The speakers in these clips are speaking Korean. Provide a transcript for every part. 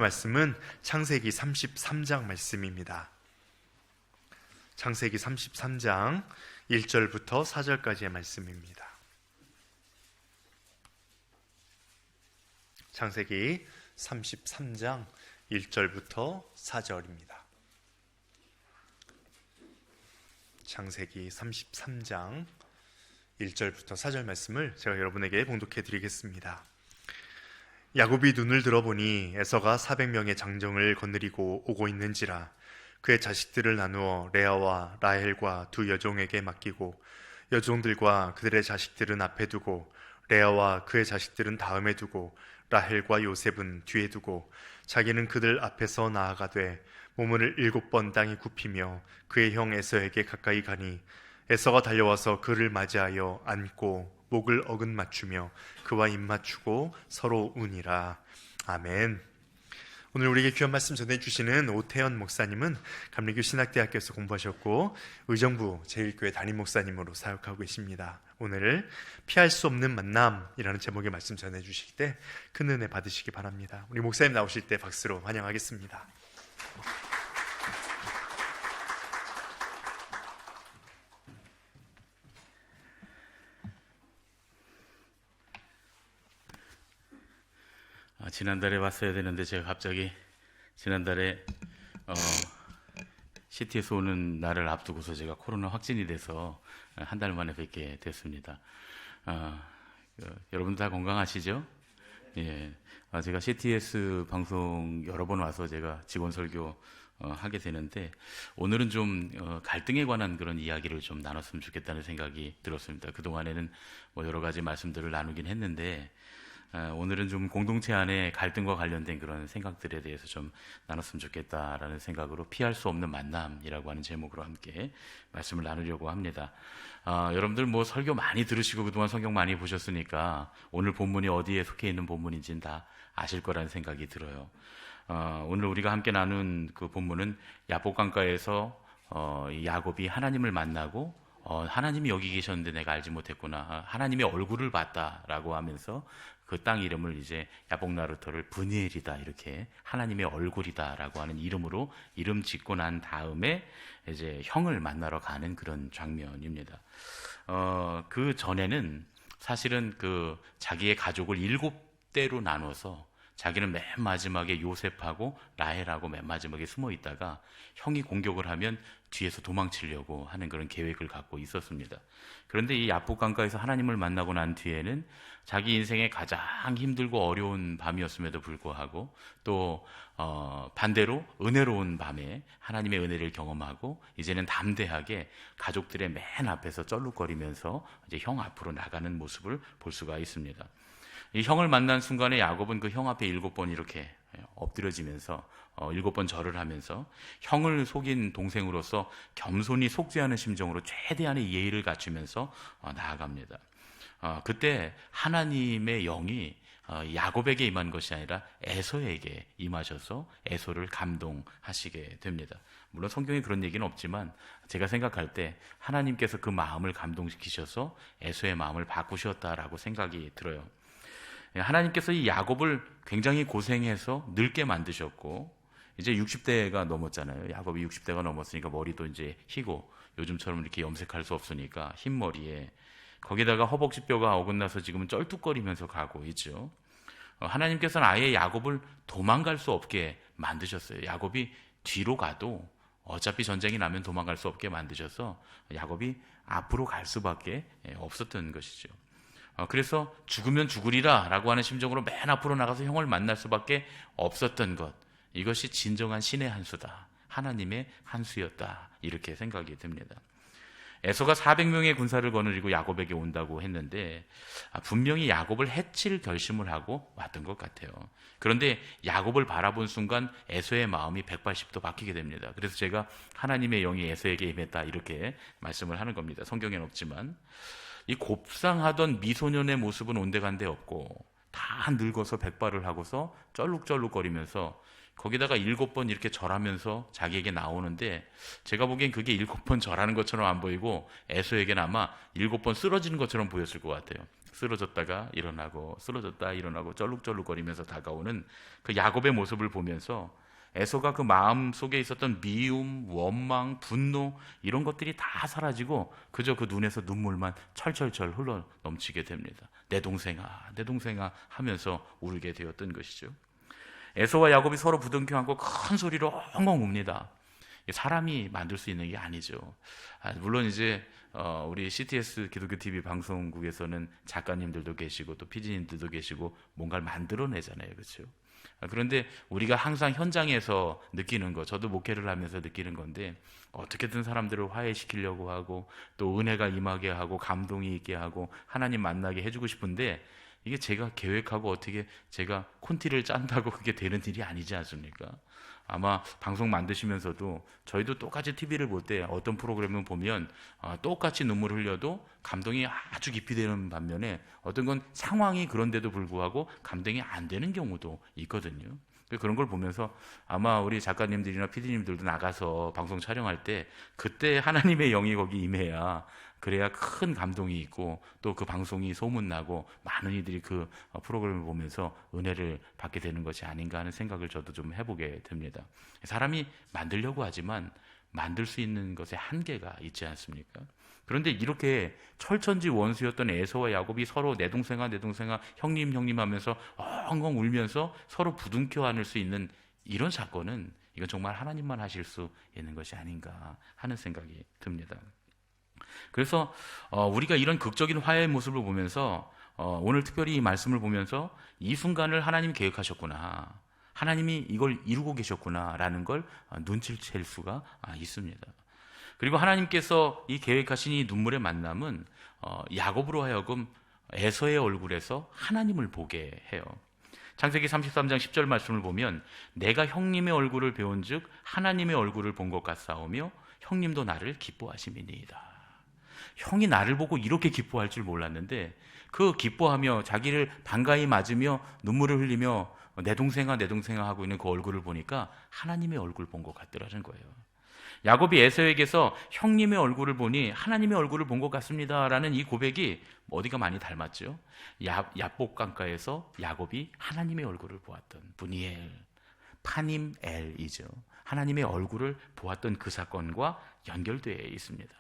말씀은 창세기 33장 말씀입니다. 창세기 33장 1절부터 4절까지의 말씀입니다. 창세기 33장 1절부터 4절입니다. 창세기 33장 1절부터 4절 말씀을 제가 여러분에게 봉독해 드리겠습니다. 야곱이 눈을 들어보니 에서가 400명의 장정을 거느리고 오고 있는지라. 그의 자식들을 나누어 레아와 라헬과 두 여종에게 맡기고 여종들과 그들의 자식들은 앞에 두고 레아와 그의 자식들은 다음에 두고 라헬과 요셉은 뒤에 두고 자기는 그들 앞에서 나아가되 몸을 7번 땅에 굽히며 그의 형 에서에게 가까이 가니 에서가 달려와서 그를 맞이하여 안고 목을 어긋 맞추며 그와 입 맞추고 서로 우니라. 아멘. 오늘 우리에게 귀한 말씀 전해주시는 오태현 목사님은 감리교 신학대학교에서 공부하셨고 의정부 제1교회 담임 목사님으로 사역하고 계십니다. 오늘 피할 수 없는 만남이라는 제목의 말씀 전해주실 때 큰 은혜 받으시기 바랍니다. 우리 목사님 나오실 때 박수로 환영하겠습니다. 지난달에 왔어야 되는데 제가 갑자기 지난달에 CT에서 오는 날을 앞두고서 제가 코로나 확진이 돼서 한 달 만에 뵙게 됐습니다. 여러분 다 건강하시죠? 예. 제가 CTS 방송 여러 번 와서 제가 직원 설교 하게 되는데 오늘은 좀 갈등에 관한 그런 이야기를 좀 나눴으면 좋겠다는 생각이 들었습니다. 그동안에는 뭐 여러 가지 말씀들을 나누긴 했는데 오늘은 좀 공동체 안에 갈등과 관련된 그런 생각들에 대해서 좀 나눴으면 좋겠다라는 생각으로 피할 수 없는 만남이라고 하는 제목으로 함께 말씀을 나누려고 합니다. 여러분들 뭐 설교 많이 들으시고 그동안 성경 많이 보셨으니까 오늘 본문이 어디에 속해 있는 본문인지는 다 아실 거라는 생각이 들어요. 오늘 우리가 함께 나눈 그 본문은 야복강가에서 야곱이 하나님을 만나고 하나님이 여기 계셨는데 내가 알지 못했구나. 하나님의 얼굴을 봤다라고 하면서 그 땅 이름을 이제 야복나루터를 브니엘이다 이렇게 하나님의 얼굴이다라고 하는 이름으로 이름 짓고 난 다음에 이제 형을 만나러 가는 그런 장면입니다. 그 전에는 사실은 그 자기의 가족을 7대로 나눠서 자기는 맨 마지막에 요셉하고 라헬하고 맨 마지막에 숨어 있다가 형이 공격을 하면 뒤에서 도망치려고 하는 그런 계획을 갖고 있었습니다. 그런데 이 야복강가에서 하나님을 만나고 난 뒤에는 자기 인생의 가장 힘들고 어려운 밤이었음에도 불구하고 또 반대로 은혜로운 밤에 하나님의 은혜를 경험하고 이제는 담대하게 가족들의 맨 앞에서 쩔룩거리면서 이제 형 앞으로 나가는 모습을 볼 수가 있습니다. 이 형을 만난 순간에 야곱은 그 형 앞에 7번 이렇게 엎드려지면서 7번 절을 하면서 형을 속인 동생으로서 겸손히 속죄하는 심정으로 최대한의 예의를 갖추면서 나아갑니다. 그때 하나님의 영이 야곱에게 임한 것이 아니라 에서에게 임하셔서 에서를 감동하시게 됩니다. 물론 성경에 그런 얘기는 없지만 제가 생각할 때 하나님께서 그 마음을 감동시키셔서 에서의 마음을 바꾸셨다라고 생각이 들어요. 하나님께서 이 야곱을 굉장히 고생해서 늙게 만드셨고 이제 60대가 넘었잖아요. 야곱이 60대가 넘었으니까 머리도 이제 희고 요즘처럼 이렇게 염색할 수 없으니까 흰 머리에 거기다가 허벅지뼈가 어긋나서 지금은 쩔뚝거리면서 가고 있죠. 하나님께서는 아예 야곱을 도망갈 수 없게 만드셨어요. 야곱이 뒤로 가도 어차피 전쟁이 나면 도망갈 수 없게 만드셔서 야곱이 앞으로 갈 수밖에 없었던 것이죠. 그래서 죽으면 죽으리라 라고 하는 심정으로 맨 앞으로 나가서 형을 만날 수밖에 없었던 것, 이것이 진정한 신의 한 수다, 하나님의 한 수였다, 이렇게 생각이 듭니다. 에서가 400명의 군사를 거느리고 야곱에게 온다고 했는데 분명히 야곱을 해칠 결심을 하고 왔던 것 같아요. 그런데 야곱을 바라본 순간 에서의 마음이 180도 바뀌게 됩니다. 그래서 제가 하나님의 영이 에서에게 임했다 이렇게 말씀을 하는 겁니다. 성경에는 없지만 이 곱상하던 미소년의 모습은 온데간데 없고 다 늙어서 백발을 하고서 쩔룩쩔룩거리면서 거기다가 7번 이렇게 절하면서 자기에게 나오는데, 제가 보기엔 그게 7번 절하는 것처럼 안 보이고 에서에게는 아마 7번 쓰러지는 것처럼 보였을 것 같아요. 쓰러졌다가 일어나고 쓰러졌다 일어나고 쩔룩쩔룩거리면서 다가오는 그 야곱의 모습을 보면서 에서가 그 마음 속에 있었던 미움, 원망, 분노 이런 것들이 다 사라지고 그저 그 눈에서 눈물만 철철철 흘러 넘치게 됩니다. 내 동생아, 내 동생아 하면서 울게 되었던 것이죠. 에서와 야곱이 서로 부둥켜 안고 큰 소리로 엉엉 웁니다. 사람이 만들 수 있는 게 아니죠. 물론 이제 우리 CTS 기독교 TV 방송국에서는 작가님들도 계시고 또 PD님들도 계시고 뭔가를 만들어내잖아요, 그렇죠? 그런데 우리가 항상 현장에서 느끼는 거, 저도 목회를 하면서 느끼는 건데, 어떻게든 사람들을 화해시키려고 하고 또 은혜가 임하게 하고 감동이 있게 하고 하나님 만나게 해주고 싶은데, 이게 제가 계획하고 어떻게 제가 콘티를 짠다고 그게 되는 일이 아니지 않습니까? 아마 방송 만드시면서도 저희도 똑같이 TV를 볼 때 어떤 프로그램을 보면 똑같이 눈물을 흘려도 감동이 아주 깊이 되는 반면에 어떤 건 상황이 그런데도 불구하고 감동이 안 되는 경우도 있거든요. 그런 걸 보면서 아마 우리 작가님들이나 PD님들도 나가서 방송 촬영할 때 그때 하나님의 영이 거기 임해야, 그래야 큰 감동이 있고 또 그 방송이 소문나고 많은 이들이 그 프로그램을 보면서 은혜를 받게 되는 것이 아닌가 하는 생각을 저도 좀 해보게 됩니다. 사람이 만들려고 하지만 만들 수 있는 것에 한계가 있지 않습니까? 그런데 이렇게 철천지 원수였던 에서와 야곱이 서로 내 동생아 내 동생아 형님 형님 하면서 엉엉 울면서 서로 부둥켜 안을 수 있는 이런 사건은 이건 정말 하나님만 하실 수 있는 것이 아닌가 하는 생각이 듭니다. 그래서 우리가 이런 극적인 화해의 모습을 보면서 오늘 특별히 이 말씀을 보면서 이 순간을 하나님이 계획하셨구나, 하나님이 이걸 이루고 계셨구나라는 걸 눈치챌 수가 있습니다. 그리고 하나님께서 이 계획하신 이 눈물의 만남은 야곱으로 하여금 에서의 얼굴에서 하나님을 보게 해요. 창세기 33장 10절 말씀을 보면 내가 형님의 얼굴을 배운즉 하나님의 얼굴을 본 것 같사오며 형님도 나를 기뻐하심이니이다. 형이 나를 보고 이렇게 기뻐할 줄 몰랐는데 그 기뻐하며 자기를 반가이 맞으며 눈물을 흘리며 내 동생아 내 동생아 하고 있는 그 얼굴을 보니까 하나님의 얼굴 본 것 같더라는 거예요. 야곱이 에서에게서 형님의 얼굴을 보니 하나님의 얼굴을 본 것 같습니다라는 이 고백이 어디가 많이 닮았죠? 야복 강가에서 야곱이 하나님의 얼굴을 보았던 브니엘, 파님엘이죠. 하나님의 얼굴을 보았던 그 사건과 연결되어 있습니다.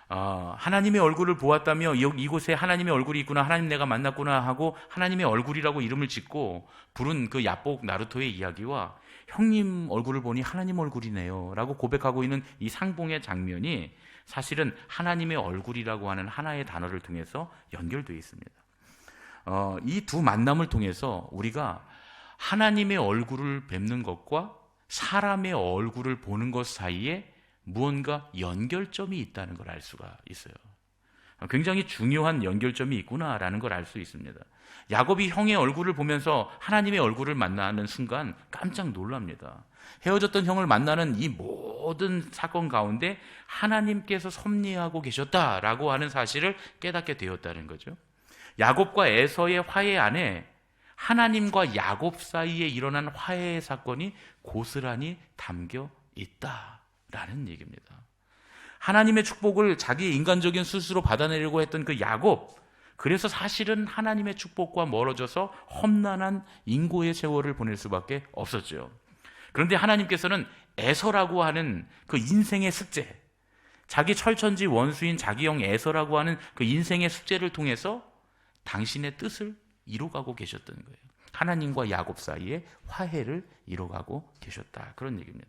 하나님의 얼굴을 보았다며 이곳에 하나님의 얼굴이 있구나, 하나님 내가 만났구나 하고 하나님의 얼굴이라고 이름을 짓고 부른 그 야복 나루토의 이야기와 형님 얼굴을 보니 하나님 얼굴이네요 라고 고백하고 있는 이 상봉의 장면이 사실은 하나님의 얼굴이라고 하는 하나의 단어를 통해서 연결되어 있습니다. 이 두 만남을 통해서 우리가 하나님의 얼굴을 뵙는 것과 사람의 얼굴을 보는 것 사이에 무언가 연결점이 있다는 걸 알 수가 있어요. 굉장히 중요한 연결점이 있구나라는 걸 알 수 있습니다. 야곱이 형의 얼굴을 보면서 하나님의 얼굴을 만나는 순간 깜짝 놀랍니다. 헤어졌던 형을 만나는 이 모든 사건 가운데 하나님께서 섭리하고 계셨다라고 하는 사실을 깨닫게 되었다는 거죠. 야곱과 에서의 화해 안에 하나님과 야곱 사이에 일어난 화해의 사건이 고스란히 담겨 있다라는 얘기입니다. 하나님의 축복을 자기 인간적인 수수로 받아내려고 했던 그 야곱, 그래서 사실은 하나님의 축복과 멀어져서 험난한 인고의 세월을 보낼 수밖에 없었죠. 그런데 하나님께서는 에서라고 하는 그 인생의 숙제, 자기 철천지 원수인 자기 형 에서라고 하는 그 인생의 숙제를 통해서 당신의 뜻을 이루어가고 계셨던 거예요. 하나님과 야곱 사이에 화해를 이루어가고 계셨다, 그런 얘기입니다.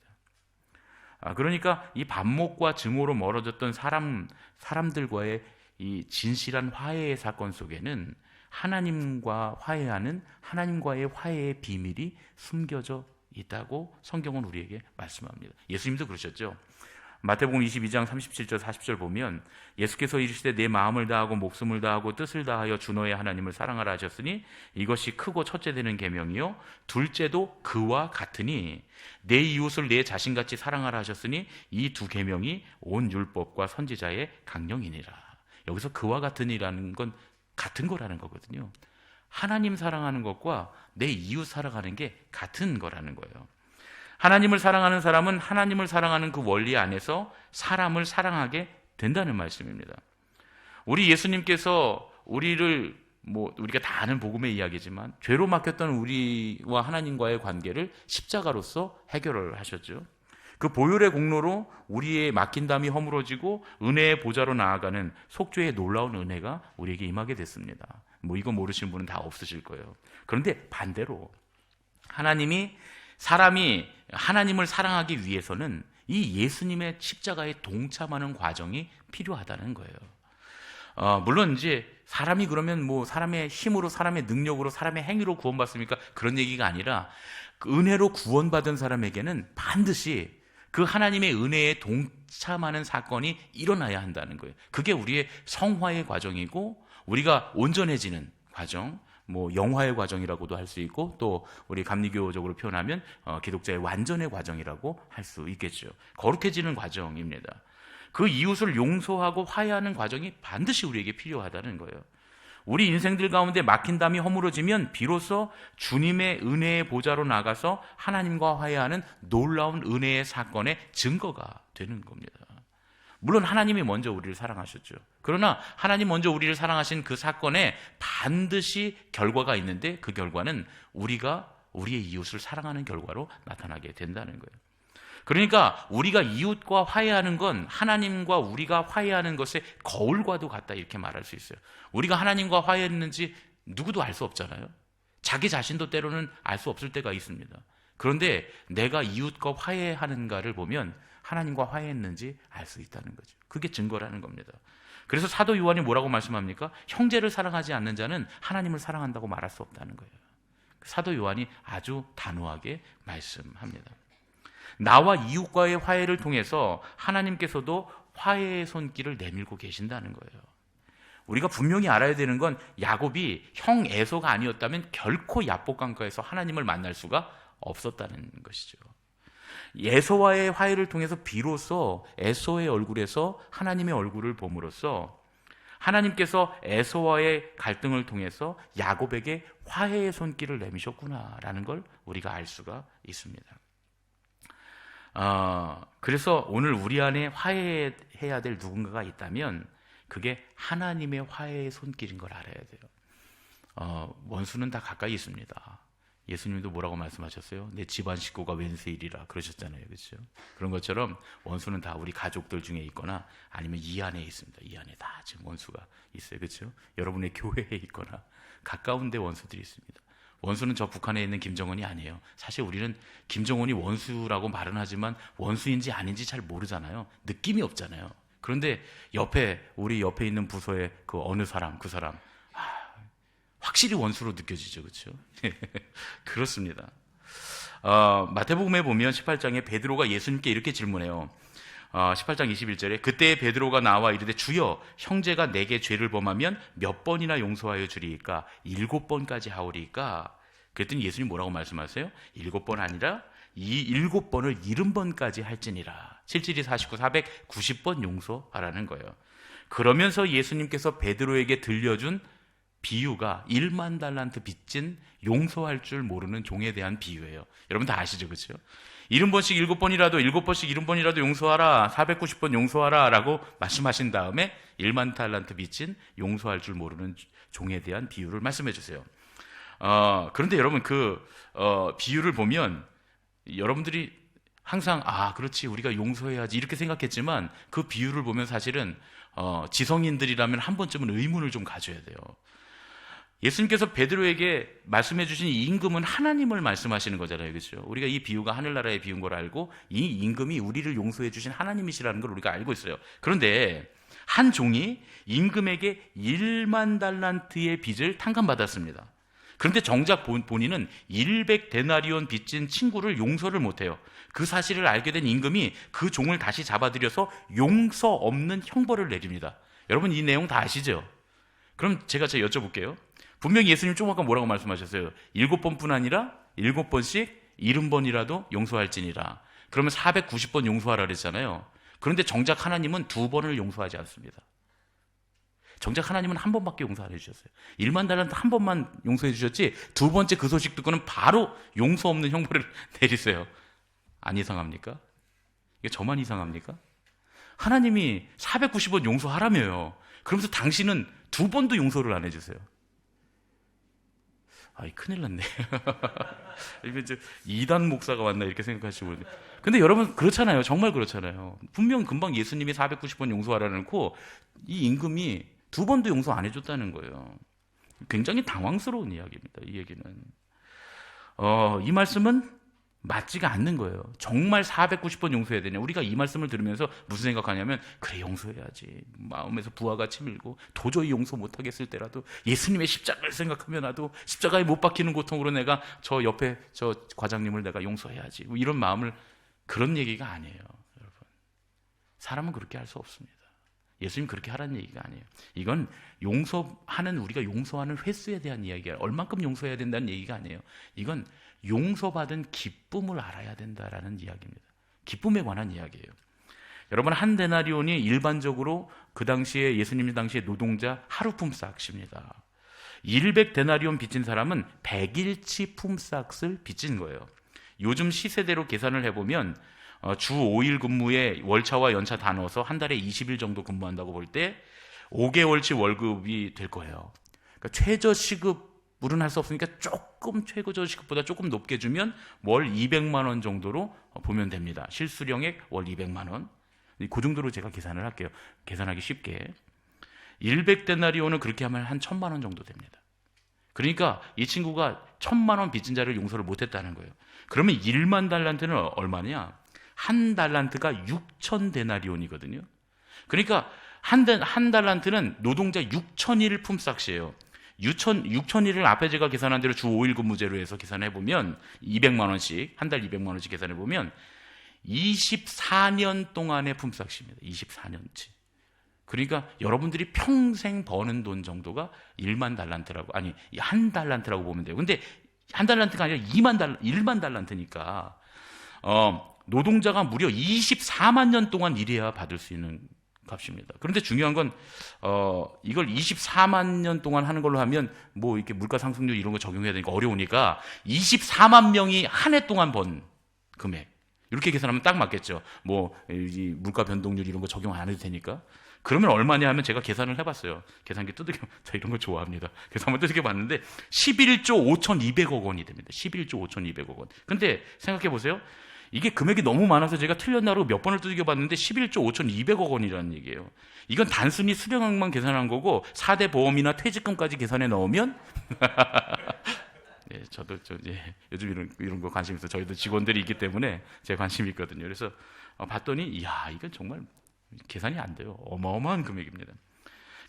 그러니까 이 반목과 증오로 멀어졌던 사람들과의 이 진실한 화해의 사건 속에는 하나님과 화해하는 하나님과의 화해의 비밀이 숨겨져 있다고 성경은 우리에게 말씀합니다. 예수님도 그러셨죠. 마태복음 22장 37절 40절 보면 예수께서 이르시되 내 마음을 다하고 목숨을 다하고 뜻을 다하여 주 너의 하나님을 사랑하라 하셨으니 이것이 크고 첫째 되는 계명이요 둘째도 그와 같으니 내 이웃을 내 자신같이 사랑하라 하셨으니 이 두 계명이 온 율법과 선지자의 강령이니라. 여기서 그와 같으니라는 건 같은 거라는 거거든요. 하나님 사랑하는 것과 내 이웃 사랑하는 게 같은 거라는 거예요. 하나님을 사랑하는 사람은 하나님을 사랑하는 그 원리 안에서 사람을 사랑하게 된다는 말씀입니다. 우리 예수님께서 우리가 다 아는 복음의 이야기지만 죄로 막혔던 우리와 하나님과의 관계를 십자가로서 해결을 하셨죠. 그 보혈의 공로로 우리의 막힌 담이 허물어지고 은혜의 보좌로 나아가는 속죄의 놀라운 은혜가 우리에게 임하게 됐습니다. 이거 모르시는 분은 다 없으실 거예요. 그런데 반대로 사람이 하나님을 사랑하기 위해서는 이 예수님의 십자가에 동참하는 과정이 필요하다는 거예요. 물론 이제 사람이 그러면 사람의 힘으로, 사람의 능력으로, 사람의 행위로 구원받습니까? 그런 얘기가 아니라 그 은혜로 구원받은 사람에게는 반드시 그 하나님의 은혜에 동참하는 사건이 일어나야 한다는 거예요. 그게 우리의 성화의 과정이고 우리가 온전해지는 과정, 영화의 과정이라고도 할 수 있고 또 우리 감리교적으로 표현하면 기독자의 완전의 과정이라고 할 수 있겠죠. 거룩해지는 과정입니다. 그 이웃을 용서하고 화해하는 과정이 반드시 우리에게 필요하다는 거예요. 우리 인생들 가운데 막힌 담이 허물어지면 비로소 주님의 은혜의 보좌로 나가서 하나님과 화해하는 놀라운 은혜의 사건의 증거가 되는 겁니다. 물론 하나님이 먼저 우리를 사랑하셨죠. 그러나 하나님 먼저 우리를 사랑하신 그 사건에 반드시 결과가 있는데 그 결과는 우리가 우리의 이웃을 사랑하는 결과로 나타나게 된다는 거예요. 그러니까 우리가 이웃과 화해하는 건 하나님과 우리가 화해하는 것의 거울과도 같다 이렇게 말할 수 있어요. 우리가 하나님과 화해했는지 누구도 알 수 없잖아요. 자기 자신도 때로는 알 수 없을 때가 있습니다. 그런데 내가 이웃과 화해하는가를 보면 하나님과 화해했는지 알 수 있다는 거죠. 그게 증거라는 겁니다. 그래서 사도 요한이 뭐라고 말씀합니까? 형제를 사랑하지 않는 자는 하나님을 사랑한다고 말할 수 없다는 거예요. 사도 요한이 아주 단호하게 말씀합니다. 나와 이웃과의 화해를 통해서 하나님께서도 화해의 손길을 내밀고 계신다는 거예요. 우리가 분명히 알아야 되는 건 야곱이 형 에서가 아니었다면 결코 야복강가에서 하나님을 만날 수가 없었다는 것이죠. 에서와의 화해를 통해서 비로소 에서의 얼굴에서 하나님의 얼굴을 봄으로써 하나님께서 에서와의 갈등을 통해서 야곱에게 화해의 손길을 내미셨구나라는 걸 우리가 알 수가 있습니다. 그래서 오늘 우리 안에 화해해야 될 누군가가 있다면 그게 하나님의 화해의 손길인 걸 알아야 돼요. 원수는 다 가까이 있습니다. 예수님도 뭐라고 말씀하셨어요? 내 집안 식구가 웬세일이라 그러셨잖아요. 그렇죠? 그런 것처럼 원수는 다 우리 가족들 중에 있거나 아니면 이 안에 있습니다. 이 안에 다 지금 원수가 있어요. 그렇죠? 여러분의 교회에 있거나 가까운 데 원수들이 있습니다. 원수는 저 북한에 있는 김정은이 아니에요. 사실 우리는 김정은이 원수라고 말은 하지만 원수인지 아닌지 잘 모르잖아요. 느낌이 없잖아요. 그런데 우리 옆에 있는 부서의 그 어느 사람, 그 사람 확실히 원수로 느껴지죠. 그렇죠? 그렇습니다. 마태복음에 보면 18장에 베드로가 예수님께 이렇게 질문해요. 18장 21절에 그때 베드로가 나와 이르되 주여 형제가 내게 죄를 범하면 몇 번이나 용서하여 주리이까? 7번까지 하오리이까? 그랬더니 예수님 뭐라고 말씀하세요? 7번 아니라 이 7번을 70번까지 할지니라. 772 49 490번 용서하라는 거예요. 그러면서 예수님께서 베드로에게 들려준 비유가 1만 달란트 빚진 용서할 줄 모르는 종에 대한 비유예요. 여러분 다 아시죠? 그렇죠? 70번씩 7번이라도 7번씩 70번이라도 용서하라, 490번 용서하라 라고 말씀하신 다음에 1만 달란트 빚진 용서할 줄 모르는 종에 대한 비유를 말씀해 주세요. 그런데 여러분 그 비유를 보면 여러분들이 항상 그렇지 우리가 용서해야지 이렇게 생각했지만 그 비유를 보면 사실은 지성인들이라면 한 번쯤은 의문을 좀 가져야 돼요. 예수님께서 베드로에게 말씀해 주신 이 임금은 하나님을 말씀하시는 거잖아요. 그렇죠? 우리가 이 비유가 하늘나라의 비유인 걸 알고 이 임금이 우리를 용서해 주신 하나님이시라는 걸 우리가 알고 있어요. 그런데 한 종이 임금에게 1만 달란트의 빚을 탕감받았습니다. 그런데 정작 본인은 100데나리온 빚진 친구를 용서를 못해요. 그 사실을 알게 된 임금이 그 종을 다시 잡아들여서 용서 없는 형벌을 내립니다. 여러분 이 내용 다 아시죠? 그럼 제가 여쭤볼게요. 분명히 예수님 좀 아까 뭐라고 말씀하셨어요? 7번뿐 아니라 7번씩 70번이라도 용서할지니라. 그러면 490번 용서하라 그랬잖아요. 그런데 정작 하나님은 2번을 용서하지 않습니다. 정작 하나님은 한 번밖에 용서 안 해주셨어요. 1만 달란트 한 번만 용서해 주셨지 두 번째 그 소식 듣고는 바로 용서 없는 형벌을 내리세요. 안 이상합니까? 이게 저만 이상합니까? 하나님이 490원 용서하라며요. 그러면서 당신은 두 번도 용서를 안 해주세요. 아이, 큰일 났네. 이거 이제 이단 목사가 왔나 이렇게 생각하시고. 근데 여러분 그렇잖아요. 정말 그렇잖아요. 분명 금방 예수님이 490번 용서하라는 코 이 임금이 두 번도 용서 안 해줬다는 거예요. 굉장히 당황스러운 이야기입니다. 이 얘기는. 이 말씀은 맞지가 않는 거예요. 정말 490번 용서해야 되냐? 우리가 이 말씀을 들으면서 무슨 생각하냐면 그래 용서해야지. 마음에서 부하가 치밀고 도저히 용서 못하겠을 때라도 예수님의 십자가를 생각하면 나도 십자가에 못 박히는 고통으로 내가 저 옆에 저 과장님을 내가 용서해야지. 뭐 이런 마음을 그런 얘기가 아니에요. 여러분. 사람은 그렇게 할 수 없습니다. 예수님 그렇게 하라는 얘기가 아니에요. 이건 용서하는 우리가 용서하는 횟수에 대한 이야기야. 얼만큼 용서해야 된다는 얘기가 아니에요. 이건 용서받은 기쁨을 알아야 된다라는 이야기입니다. 기쁨에 관한 이야기예요. 여러분 한 데나리온이 일반적으로 그 당시에 예수님 당시에 노동자 하루 품삯입니다. 100데나리온 빚진 사람은 100일치 품삯을 빚진 거예요. 요즘 시세대로 계산을 해보면 주 5일 근무에 월차와 연차 다 넣어서 한 달에 20일 정도 근무한다고 볼 때 5개월치 월급이 될 거예요. 그러니까 최저시급으로는 할 수 없으니까 조금 최저시급보다 조금 높게 주면 월 200만 원 정도로 보면 됩니다. 실수령액 월 200만 원. 그 정도로 제가 계산을 할게요. 계산하기 쉽게. 100데나리온은 그렇게 하면 한 1000만 원 정도 됩니다. 그러니까 이 친구가 1000만 원 빚진 자를 용서를 못했다는 거예요. 그러면 1만 달란트는 얼마냐? 한 달란트가 6,000데나리온이거든요. 그러니까 한 달란트는 노동자 6,000일 품삯이에요. 6,000일을 앞에 제가 계산한 대로 주 5일 근무제로 해서 계산해보면 200만 원씩, 한 달 200만 원씩 계산해보면 24년 동안의 품삯입니다. 24년치. 그러니까 여러분들이 평생 버는 돈 정도가 1만 달란트라고, 아니, 한 달란트라고 보면 돼요. 근데 한 달란트가 아니라 1만 달란트니까, 노동자가 무려 24만 년 동안 일해야 받을 수 있는 값입니다. 그런데 중요한 건, 이걸 24만 년 동안 하는 걸로 하면, 뭐, 이렇게 물가 상승률 이런 거 적용해야 되니까 어려우니까, 24만 명이 한 해 동안 번 금액. 이렇게 계산하면 딱 맞겠죠. 뭐, 이 물가 변동률 이런 거 적용 안 해도 되니까. 그러면 얼마냐 하면 제가 계산을 해봤어요. 계산기 두들겨, 저 이런 거 좋아합니다. 그래서 한번 두들겨 봤는데, 11조 5,200억 원이 됩니다. 11조 5,200억 원. 근데 생각해 보세요. 이게 금액이 너무 많아서 제가 틀렸나로 몇 번을 두들겨 봤는데 11조 5,200억 원이라는 얘기예요. 이건 단순히 수령액만 계산한 거고 4대 보험이나 퇴직금까지 계산해 넣으면 네, 저도 요즘 이런 거 관심 있어. 저희도 직원들이 있기 때문에 제 관심이 있거든요. 그래서 봤더니 이야, 이건 정말 계산이 안 돼요. 어마어마한 금액입니다.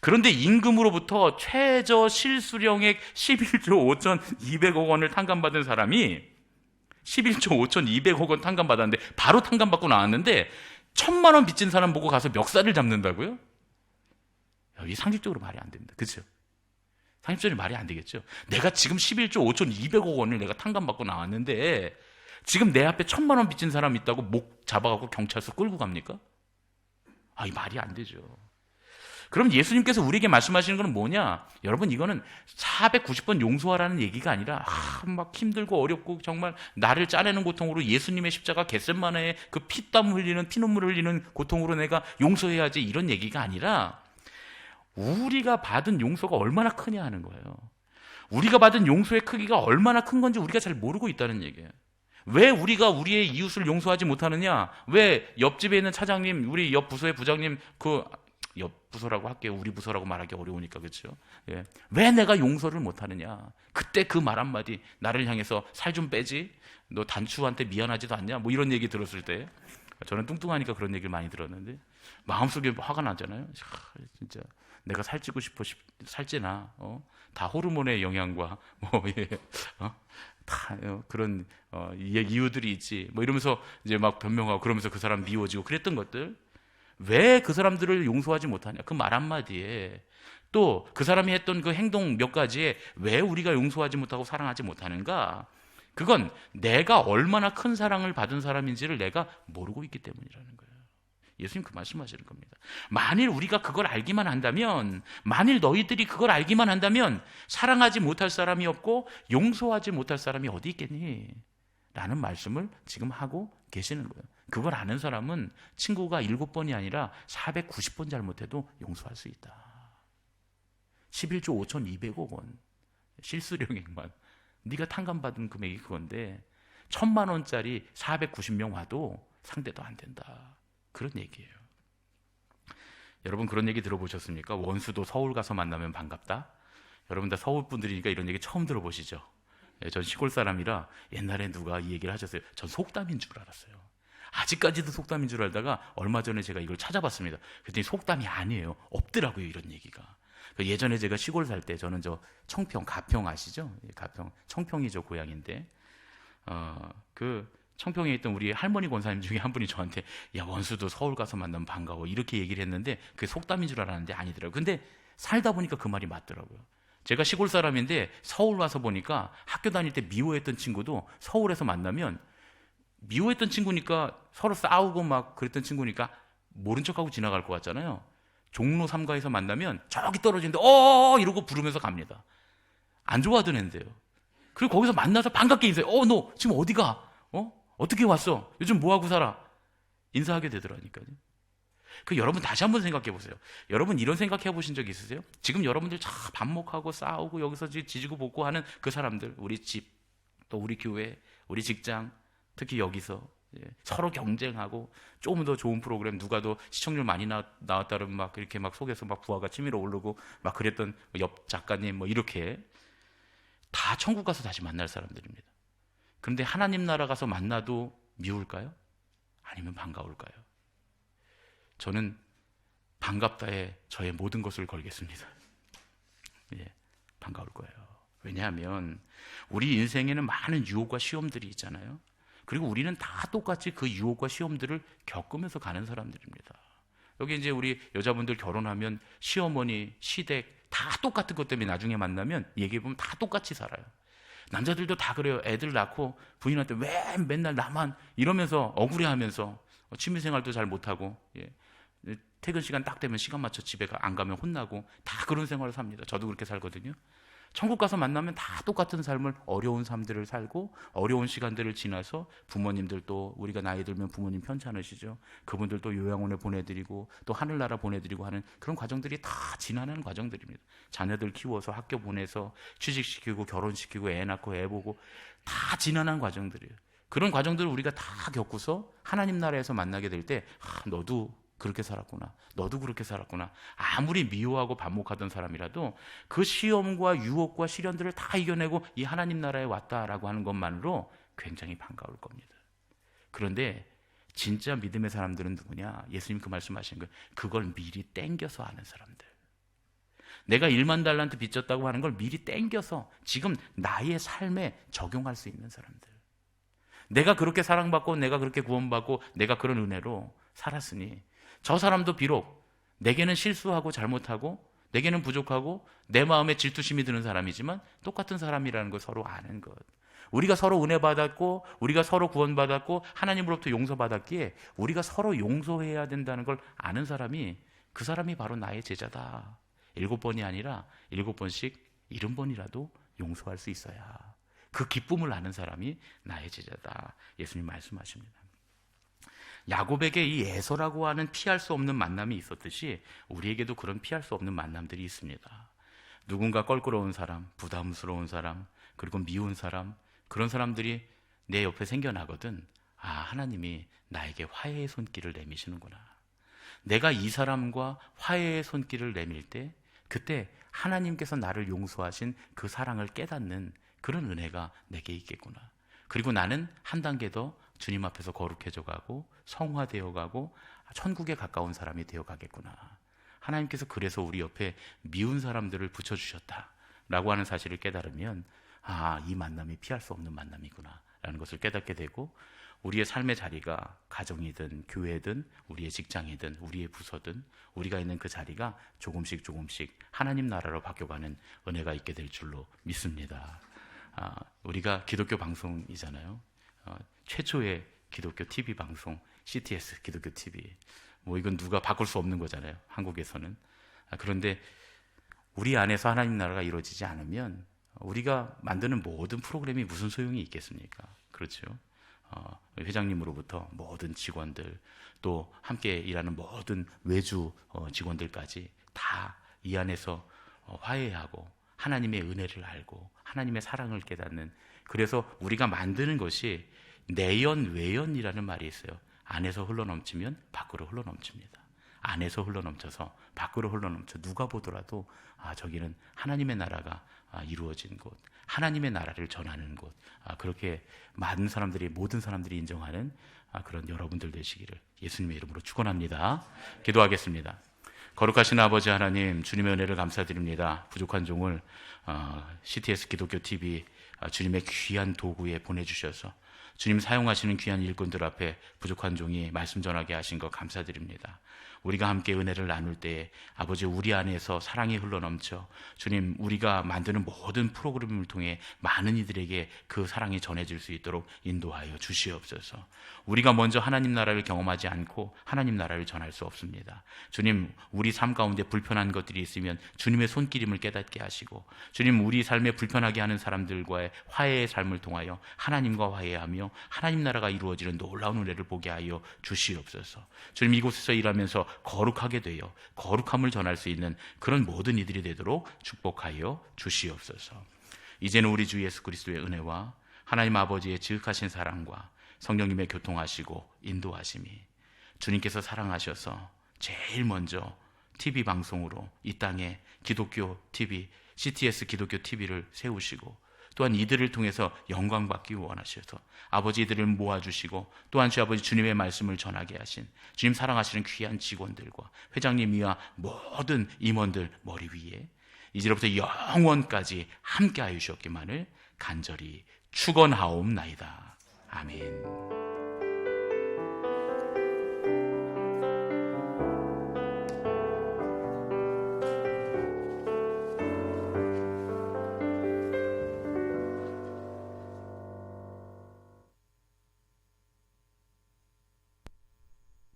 그런데 임금으로부터 최저 실수령액 11조 5,200억 원을 탕감받은 사람이 11조 5,200억 원 탕감받았는데 바로 탕감받고 나왔는데 1,000만 원 빚진 사람 보고 가서 멱살을 잡는다고요? 이 상식적으로 말이 안 됩니다. 그렇죠? 상식적으로 말이 안 되겠죠. 내가 지금 11조 5,200억 원을 내가 탕감받고 나왔는데 지금 내 앞에 1,000만 원 빚진 사람 있다고 목 잡아갖고 경찰서 끌고 갑니까? 이 말이 안 되죠. 그럼 예수님께서 우리에게 말씀하시는 건 뭐냐? 여러분, 이거는 490번 용서하라는 얘기가 아니라 막 힘들고 어렵고 정말 나를 짜내는 고통으로 예수님의 십자가 겟세마네의 그 피땀 흘리는 피눈물 흘리는 고통으로 내가 용서해야지 이런 얘기가 아니라 우리가 받은 용서가 얼마나 크냐 하는 거예요. 우리가 받은 용서의 크기가 얼마나 큰 건지 우리가 잘 모르고 있다는 얘기예요. 왜 우리가 우리의 이웃을 용서하지 못하느냐? 왜 옆집에 있는 차장님, 우리 옆 부서의 부장님, 옆 부서라고 할게요. 우리 부서라고 말하기 어려우니까, 그렇죠? 예. 왜 내가 용서를 못하느냐? 그때 그 말 한마디 나를 향해서 살 좀 빼지? 너 단추한테 미안하지도 않냐? 뭐 이런 얘기 들었을 때 저는 뚱뚱하니까 그런 얘기를 많이 들었는데 마음속에 화가 나잖아요. 진짜 내가 살찌고 싶어 살찌나? 다 호르몬의 영향과 뭐 다 그런 이유들이 있지. 뭐 이러면서 이제 막 변명하고 그러면서 그 사람 미워지고 그랬던 것들. 왜 그 사람들을 용서하지 못하냐? 그 말 한마디에 또 그 사람이 했던 그 행동 몇 가지에 왜 우리가 용서하지 못하고 사랑하지 못하는가? 그건 내가 얼마나 큰 사랑을 받은 사람인지를 내가 모르고 있기 때문이라는 거예요. 예수님 그 말씀하시는 겁니다. 만일 우리가 그걸 알기만 한다면, 만일 너희들이 그걸 알기만 한다면 사랑하지 못할 사람이 없고 용서하지 못할 사람이 어디 있겠니? 라는 말씀을 지금 하고 계시는 거예요. 그걸 아는 사람은 친구가 7번이 아니라 490번 잘못해도 용서할 수 있다. 11조 5,200억 원 실수령액만, 네가 탕감받은 금액이 그건데 1,000만 원짜리 490명 와도 상대도 안 된다. 그런 얘기예요. 여러분 그런 얘기 들어보셨습니까? 원수도 서울 가서 만나면 반갑다. 여러분 다 서울 분들이니까 이런 얘기 처음 들어보시죠? 전 시골 사람이라 옛날에 누가 이 얘기를 하셨어요. 전 속담인 줄 알았어요. 아직까지도 속담인 줄 알다가 얼마 전에 제가 이걸 찾아봤습니다. 그랬더니 속담이 아니에요. 없더라고요, 이런 얘기가. 예전에 제가 시골 살 때, 저는 저 청평, 가평 아시죠? 가평, 청평이 저 고향인데, 그 청평에 있던 우리 할머니 권사님 중에 한 분이 저한테, 야, 원수도 서울 가서 만나면 반가워, 이렇게 얘기를 했는데 그게 속담인 줄 알았는데 아니더라고요. 근데 살다 보니까 그 말이 맞더라고요. 제가 시골 사람인데 서울 와서 보니까 학교 다닐 때 미워했던 친구도 서울에서 만나면, 미워했던 친구니까 서로 싸우고 막 그랬던 친구니까 모른 척하고 지나갈 것 같잖아요. 종로 3가에서 만나면 저기 떨어지는데 이러고 부르면서 갑니다. 안 좋아하던 애인데요. 그리고 거기서 만나서 반갑게 인사해. 너 지금 어디 가? 어떻게 왔어? 요즘 뭐 하고 살아? 인사하게 되더라니까요. 여러분 다시 한번 생각해 보세요. 여러분 이런 생각해 보신 적 있으세요? 지금 여러분들 참 반목하고 싸우고 여기서 지지고 볶고 하는 그 사람들, 우리 집, 또 우리 교회, 우리 직장, 특히 여기서 서로 경쟁하고 조금 더 좋은 프로그램, 누가 더 시청률 많이 나왔다면 막 이렇게 막 속에서 막 부하가 치밀어 오르고 막 그랬던 옆 작가님 뭐 이렇게 다 천국 가서 다시 만날 사람들입니다. 그런데 하나님 나라 가서 만나도 미울까요? 아니면 반가울까요? 저는 반갑다에 저의 모든 것을 걸겠습니다. 반가울 거예요. 왜냐하면 우리 인생에는 많은 유혹과 시험들이 있잖아요. 그리고 우리는 다 똑같이 그 유혹과 시험들을 겪으면서 가는 사람들입니다. 여기 이제 우리 여자분들 결혼하면 시어머니, 시댁 다 똑같은 것 때문에 나중에 만나면 얘기해보면 다 똑같이 살아요. 남자들도 다 그래요. 애들 낳고 부인한테 왜 맨날 나만 이러면서 억울해하면서 취미생활도 잘 못하고, 퇴근 시간 딱 되면 시간 맞춰 집에 안 가면 혼나고 다 그런 생활을 삽니다. 저도 그렇게 살거든요. 천국 가서 만나면 다 똑같은 삶을, 어려운 삶들을 살고 어려운 시간들을 지나서 부모님들도, 우리가 나이 들면 부모님 편찮으시죠. 그분들도 요양원에 보내드리고 또 하늘나라 보내드리고 하는 그런 과정들이 다 지나는 과정들입니다. 자녀들 키워서 학교 보내서 취직시키고 결혼시키고 애 낳고 애 보고 다 지나는 과정들이에요. 그런 과정들을 우리가 다 겪고서 하나님 나라에서 만나게 될 때, 너도 그렇게 살았구나, 너도 그렇게 살았구나. 아무리 미워하고 반목하던 사람이라도 그 시험과 유혹과 시련들을 다 이겨내고 이 하나님 나라에 왔다라고 하는 것만으로 굉장히 반가울 겁니다. 그런데 진짜 믿음의 사람들은 누구냐? 예수님 그 말씀하시는 거예요. 그걸 미리 땡겨서 아는 사람들. 내가 1만 달란트 빚졌다고 하는 걸 미리 땡겨서 지금 나의 삶에 적용할 수 있는 사람들. 내가 그렇게 사랑받고 내가 그렇게 구원받고 내가 그런 은혜로 살았으니 저 사람도 비록 내게는 실수하고 잘못하고 내게는 부족하고 내 마음에 질투심이 드는 사람이지만 똑같은 사람이라는 걸 서로 아는 것. 우리가 서로 은혜 받았고 우리가 서로 구원받았고 하나님으로부터 용서받았기에 우리가 서로 용서해야 된다는 걸 아는 사람이, 그 사람이 바로 나의 제자다. 7번이 아니라 7번씩 70번이라도 용서할 수 있어야 그 기쁨을 아는 사람이 나의 제자다. 예수님 말씀하십니다. 야곱에게 이 에서라고 하는 피할 수 없는 만남이 있었듯이 우리에게도 그런 피할 수 없는 만남들이 있습니다. 누군가 껄끄러운 사람, 부담스러운 사람, 그리고 미운 사람, 그런 사람들이 내 옆에 생겨나거든. 하나님이 나에게 화해의 손길을 내미시는구나. 내가 이 사람과 화해의 손길을 내밀 때 그때 하나님께서 나를 용서하신 그 사랑을 깨닫는 그런 은혜가 내게 있겠구나. 그리고 나는 한 단계 더 주님 앞에서 거룩해져 가고 성화되어 가고 천국에 가까운 사람이 되어 가겠구나. 하나님께서 그래서 우리 옆에 미운 사람들을 붙여주셨다라고 하는 사실을 깨달으면 이 만남이 피할 수 없는 만남이구나 라는 것을 깨닫게 되고, 우리의 삶의 자리가 가정이든 교회든 우리의 직장이든 우리의 부서든 우리가 있는 그 자리가 조금씩 하나님 나라로 바뀌어가는 은혜가 있게 될 줄로 믿습니다. 우리가 기독교 방송이잖아요. 최초의 기독교 TV 방송 CTS 기독교 TV. 뭐 이건 누가 바꿀 수 없는 거잖아요. 한국에서는. 그런데 우리 안에서 하나님 나라가 이루어지지 않으면 우리가 만드는 모든 프로그램이 무슨 소용이 있겠습니까? 그렇죠. 회장님으로부터 모든 직원들, 또 함께 일하는 모든 외주 직원들까지 다 이 안에서 화해하고 하나님의 은혜를 알고 하나님의 사랑을 깨닫는, 그래서 우리가 만드는 것이 내연 외연이라는 말이 있어요. 안에서 흘러넘치면 밖으로 흘러넘칩니다. 안에서 흘러넘쳐서 밖으로 흘러넘쳐 누가 보더라도 저기는 하나님의 나라가 이루어진 곳, 하나님의 나라를 전하는 곳, 그렇게 많은 사람들이, 모든 사람들이 인정하는 그런 여러분들 되시기를 예수님의 이름으로 축원합니다. 기도하겠습니다. 거룩하신 아버지 하나님, 주님의 은혜를 감사드립니다. 부족한 종을 CTS 기독교 TV 주님의 귀한 도구에 보내주셔서 주님 사용하시는 귀한 일꾼들 앞에 부족한 종이 말씀 전하게 하신 것 감사드립니다. 우리가 함께 은혜를 나눌 때에 아버지, 우리 안에서 사랑이 흘러넘쳐 주님, 우리가 만드는 모든 프로그램을 통해 많은 이들에게 그 사랑이 전해질 수 있도록 인도하여 주시옵소서. 우리가 먼저 하나님 나라를 경험하지 않고 하나님 나라를 전할 수 없습니다. 주님, 우리 삶 가운데 불편한 것들이 있으면 주님의 손길임을 깨닫게 하시고, 주님, 우리 삶에 불편하게 하는 사람들과의 화해의 삶을 통하여 하나님과 화해하며 하나님 나라가 이루어지는 놀라운 은혜를 보게 하여 주시옵소서. 주님, 이곳에서 일하면서 거룩하게 되어 거룩함을 전할 수 있는 그런 모든 이들이 되도록 축복하여 주시옵소서. 이제는 우리 주 예수 그리스도의 은혜와 하나님 아버지의 지극하신 사랑과 성령님의 교통하시고 인도하심이, 주님께서 사랑하셔서 제일 먼저 TV 방송으로 이 땅에 기독교 TV, CTS 기독교 TV를 세우시고, 또한 이들을 통해서 영광 받기 원하셔서 아버지 이들을 모아주시고, 또한 주 아버지 주님의 말씀을 전하게 하신 주님 사랑하시는 귀한 직원들과 회장님이와 모든 임원들 머리 위에 이제로부터 영원까지 함께 하여 주셨기만을 간절히 축원하옵나이다. 아멘.